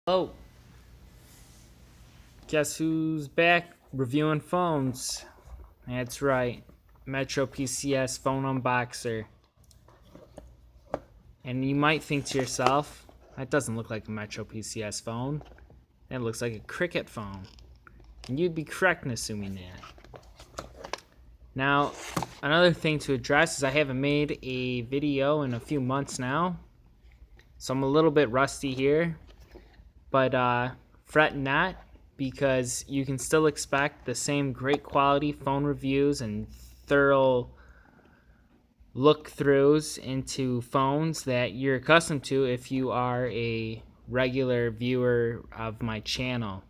Oh, guess who's back reviewing phones? That's right, MetroPCS phone unboxer. And you might think to yourself, that doesn't look like a MetroPCS phone. That looks like a Cricket phone. And you'd be correct in assuming that. Now, another thing to address is I haven't made a video in a few months now, so I'm a little bit rusty here. But fret not, because you can still expect the same great quality phone reviews and thorough look-throughs into phones that you're accustomed to if you are a regular viewer of my channel.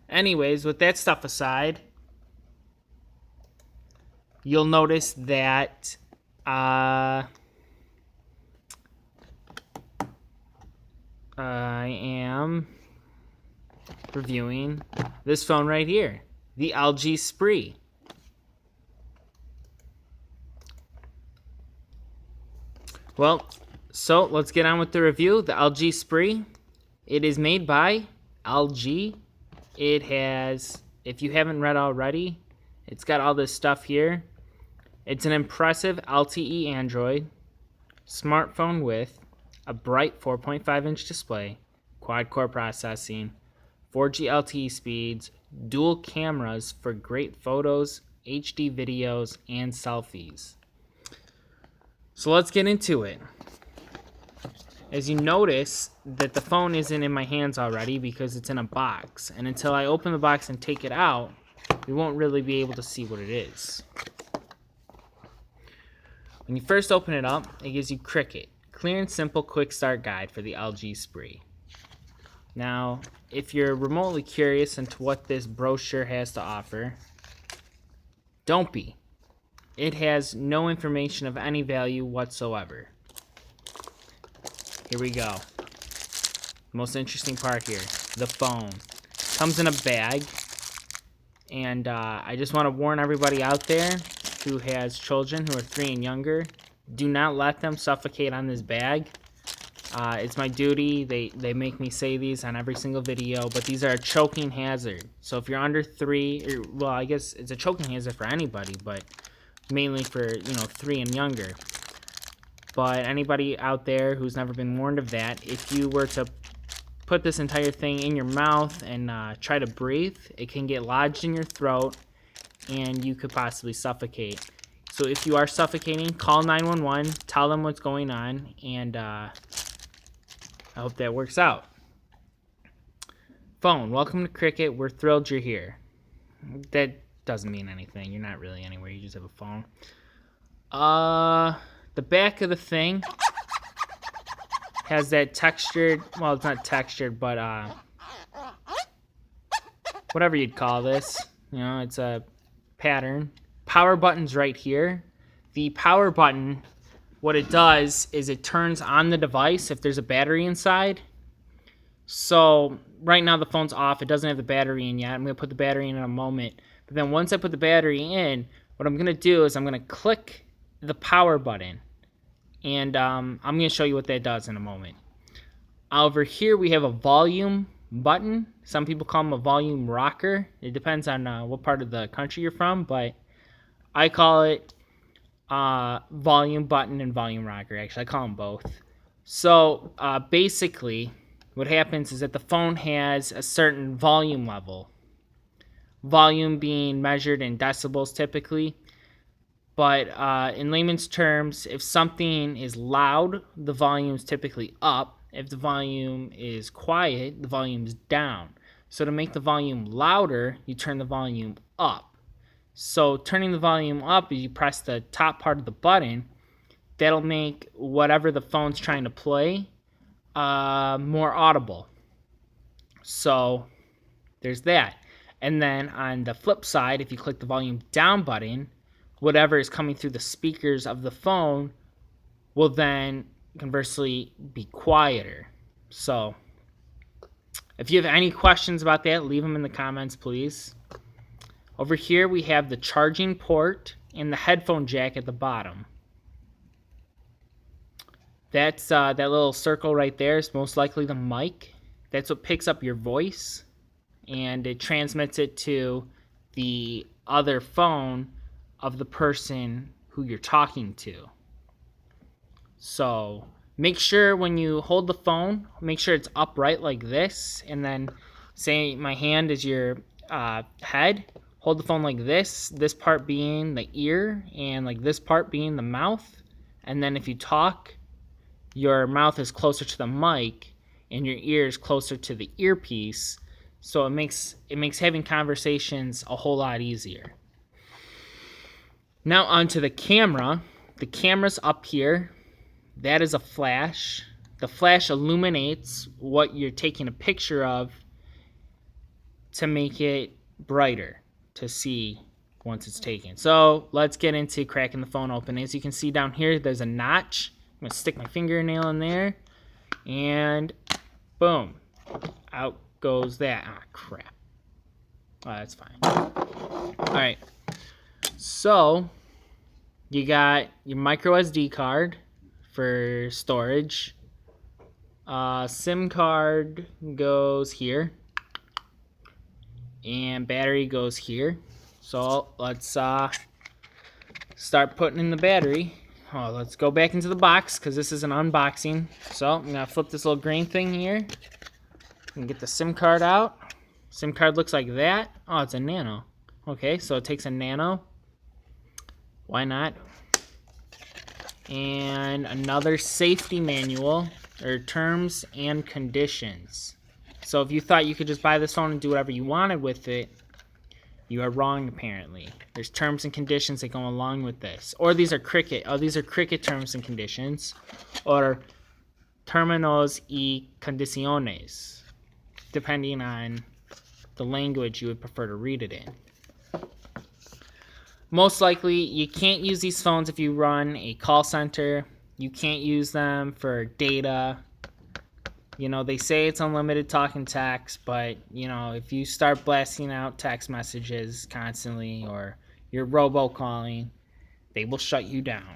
Anyways, with that stuff aside, you'll notice that I am reviewing this phone right here, the LG Spree. Well, so let's get on with the review. The LG Spree. It is made by LG. It has, if you haven't read already, it's got all this stuff here. It's an impressive LTE Android, smartphone with a bright 4.5-inch display, quad-core processing, 4G LTE speeds, dual cameras for great photos, HD videos, and selfies. So let's get into it. As you notice that the phone isn't in my hands already because it's in a box, and until I open the box and take it out, we won't really be able to see what it is. When you first open it up, it gives you Cricket, clear and simple quick start guide for the LG Spree. Now, if you're remotely curious into what this brochure has to offer, don't be. It has no information of any value whatsoever. Here we go. Most interesting part here, the phone. Comes in a bag, and I just want to warn everybody out there who has children who are 3 and younger, do not let them suffocate on this bag. It's my duty. They make me say these on every single video, but these are a choking hazard. So if you're under 3, well, I guess it's a choking hazard for anybody, but mainly for 3 and younger. But anybody out there who's never been warned of that, if you were to put this entire thing in your mouth and try to breathe, it can get lodged in your throat and you could possibly suffocate. So if you are suffocating, call 911, tell them what's going on, and I hope that works out. Phone, welcome to Cricket. We're thrilled you're here. That doesn't mean anything. You're not really anywhere. You just have a phone. The back of the thing has that textured, well, it's not textured, but whatever you'd call this. It's a pattern. Power button's right here. The power button, what it does is it turns on the device if there's a battery inside. So right now the phone's off. It doesn't have the battery in yet. I'm going to put the battery in a moment. But then once I put the battery in, what I'm going to do is I'm going to click the power button. And I'm going to show you what that does in a moment. Over here we have a volume button. Some people call them a volume rocker. It depends on what part of the country you're from, but I call it volume button and volume rocker. Actually, I call them both. So basically what happens is that the phone has a certain volume level. Volume being measured in decibels typically. But in layman's terms, if something is loud, the volume's typically up. If the volume is quiet, the volume's down. So to make the volume louder, you turn the volume up. So turning the volume up, you press the top part of the button, that'll make whatever the phone's trying to play more audible. So there's that. And then on the flip side, if you click the volume down button, whatever is coming through the speakers of the phone will then conversely be quieter. So if you have any questions about that, leave them in the comments, please. Over here we have the charging port and the headphone jack at the bottom. That's that little circle right there is most likely the mic. That's what picks up your voice, and it transmits it to the other phone of the person who you're talking to. So make sure when you hold the phone, make sure it's upright like this, and then say my hand is your head. Hold the phone like this part being the ear, and like this part being the mouth. And then if you talk, your mouth is closer to the mic, and your ear is closer to the earpiece. So it makes having conversations a whole lot easier. Now onto the camera. The camera's up here. That is a flash. The flash illuminates what you're taking a picture of to make it brighter to see once it's taken. So let's get into cracking the phone open. As you can see down here, there's a notch. I'm gonna stick my fingernail in there, and boom, out goes that. Ah, crap. Oh, that's fine. All right. So you got your micro SD card for storage. SIM card goes here, and battery goes here. So let's start putting in the battery. Oh, let's go back into the box because this is an unboxing. So I'm gonna flip this little green thing here and get the SIM card out. SIM card looks like that. Oh, it's a nano. Okay, so it takes a nano. Why not? And another safety manual, or terms and conditions. So if you thought you could just buy this phone and do whatever you wanted with it, you are wrong apparently. There's terms and conditions that go along with this. Or these are Cricket. Oh, these are Cricket terms and conditions. Or términos y condiciones, depending on the language you would prefer to read it in. Most likely, you can't use these phones if you run a call center. You can't use them for data. You know, they say it's unlimited talk and text, but, you know, if you start blasting out text messages constantly or you're robocalling, they will shut you down.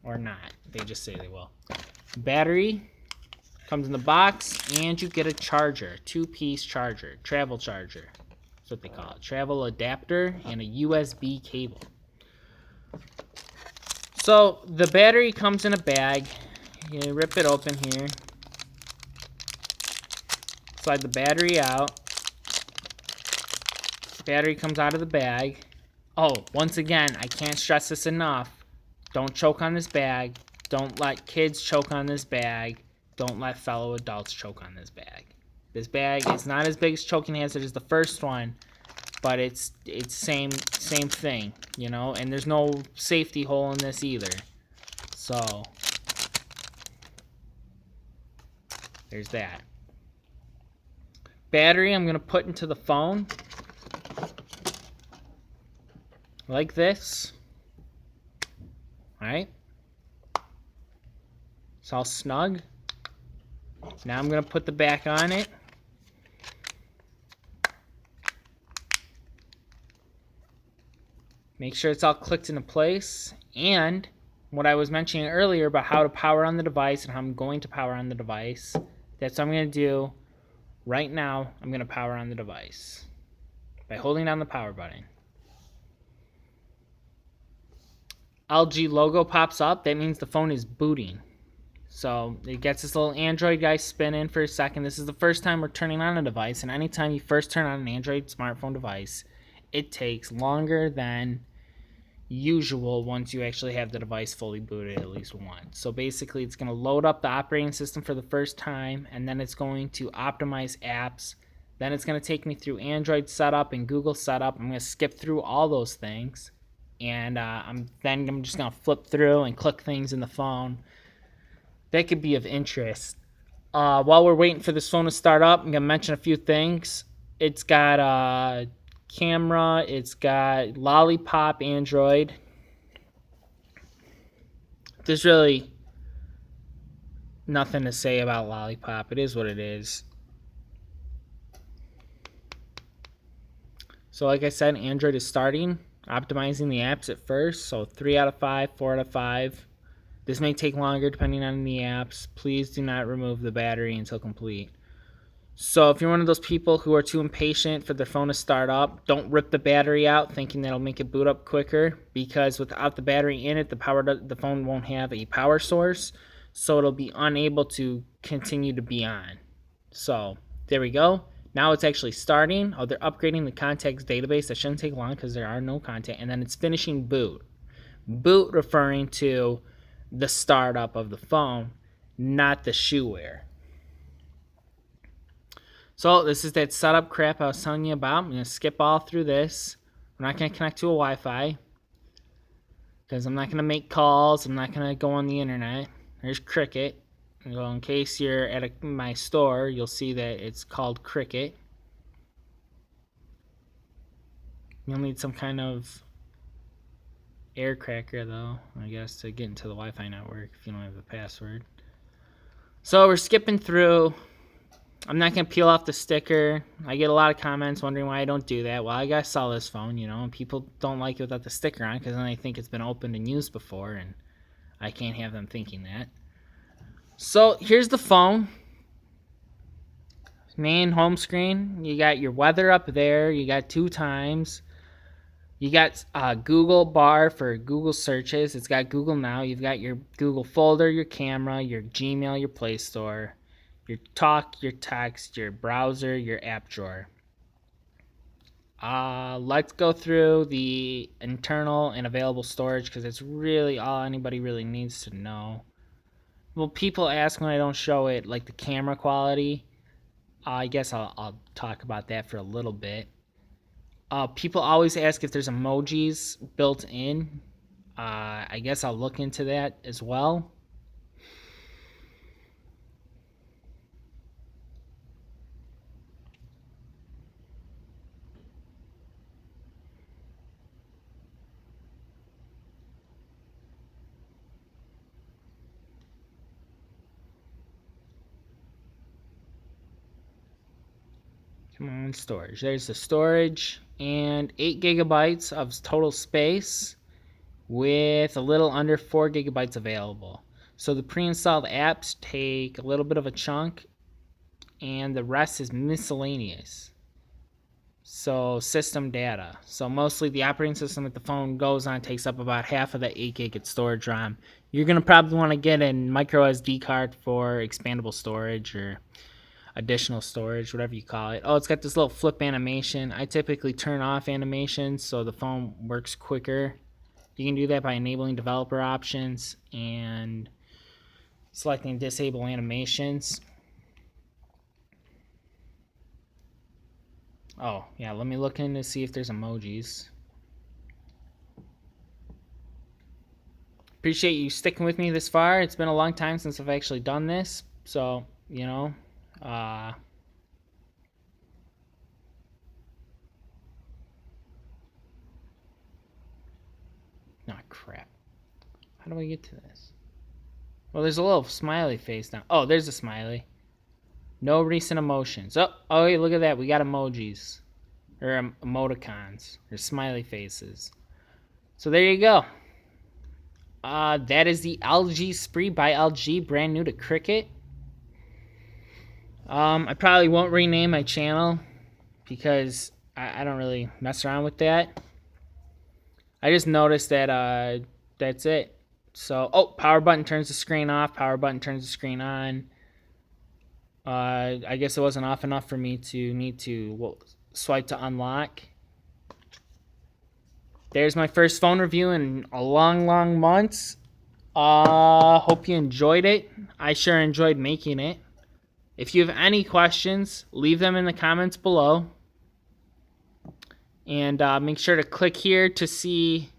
Or not. They just say they will. Battery comes in the box, and you get a charger, 2-piece charger, travel charger. That's what they call it. Travel adapter and a USB cable. So the battery comes in a bag. You rip it open here. Slide the battery out. Battery comes out of the bag. Oh, once again, I can't stress this enough. Don't choke on this bag. Don't let kids choke on this bag. Don't let fellow adults choke on this bag. This bag is not as big as choking hazard as the first one, but it's same thing, you know, and there's no safety hole in this either. So there's that. Battery I'm gonna put into the phone like this. All right, it's all snug. Now I'm gonna put the back on it. Make sure it's all clicked into place. And what I was mentioning earlier about how to power on the device and how I'm going to power on the device, that's what I'm going to do right now. I'm going to power on the device by holding down the power button. LG logo pops up. That means the phone is booting. So it gets this little Android guy spinning for a second. This is the first time we're turning on a device, and anytime you first turn on an Android smartphone device, it takes longer than usual once you actually have the device fully booted at least once. So basically it's going to load up the operating system for the first time, and then it's going to optimize apps. Then it's going to take me through Android setup and Google setup. I'm going to skip through all those things, and I'm just going to flip through and click things in the phone that could be of interest. While we're waiting for this phone to start up, I'm going to mention a few things. It's got camera, it's got Lollipop Android. There's really nothing to say about Lollipop. It is what it is. So like I said, Android is starting, optimizing the apps at first. So 3 out of 5, 4 out of 5. This may take longer depending on the apps. Please do not remove the battery until complete. So if you're one of those people who are too impatient for their phone to start up, don't rip the battery out thinking that'll make it boot up quicker, because without the battery in it, the phone won't have a power source, so it'll be unable to continue to be on. So there we go. Now it's actually starting. Oh, they're upgrading the contacts database. That shouldn't take long because there are no contacts. And then it's finishing boot. Boot referring to the startup of the phone, not the shoeware. So this is that setup crap I was telling you about. I'm going to skip all through this. We're not going to connect to a Wi-Fi because I'm not going to make calls. I'm not going to go on the internet. There's Cricket. Well, in case you're at my store, you'll see that it's called Cricket. You'll need some kind of air cracker, though, I guess, to get into the Wi-Fi network if you don't have the password. So we're skipping through. I'm not going to peel off the sticker. I get a lot of comments wondering why I don't do that. Well, I got to sell this phone, you know, and people don't like it without the sticker on because then they think it's been opened and used before, and I can't have them thinking that. So here's the phone. Main home screen. You got your weather up there. You got 2 times. You got Google bar for Google searches. It's got Google Now. You've got your Google folder, your camera, your Gmail, your Play Store, your talk, your text, your browser, your app drawer. Let's go through the internal and available storage because it's really all anybody really needs to know. Well, people ask when I don't show it, like the camera quality. I guess I'll talk about that for a little bit. People always ask if there's emojis built in. I guess I'll look into that as well. Come on, storage. There's the storage and 8 gigabytes of total space with a little under 4 gigabytes available. So the pre-installed apps take a little bit of a chunk and the rest is miscellaneous. So system data. So mostly the operating system that the phone goes on takes up about half of the 8 gig storage RAM. You're going to probably want to get a micro SD card for expandable storage or additional storage, whatever you call it. Oh, it's got this little flip animation. I typically turn off animations so the phone works quicker. You can do that by enabling developer options and selecting disable animations. Oh, yeah, let me look in to see if there's emojis. Appreciate you sticking with me this far. It's been a long time since I've actually done this, so, you know, oh, crap. How do I get to this? Well, there's a little smiley face now. Oh, there's a smiley. No recent emotions. Oh, hey, look at that. We got emojis. Or emoticons. Or smiley faces. So there you go. That is the LG Spree by LG, brand new to Cricket. I probably won't rename my channel because I don't really mess around with that. I just noticed that that's it. So, power button turns the screen off, power button turns the screen on. I guess it wasn't off enough for me to need to swipe to unlock. There's my first phone review in a long months. Hope you enjoyed it. I sure enjoyed making it. If you have any questions, leave them in the comments below. And make sure to click here to see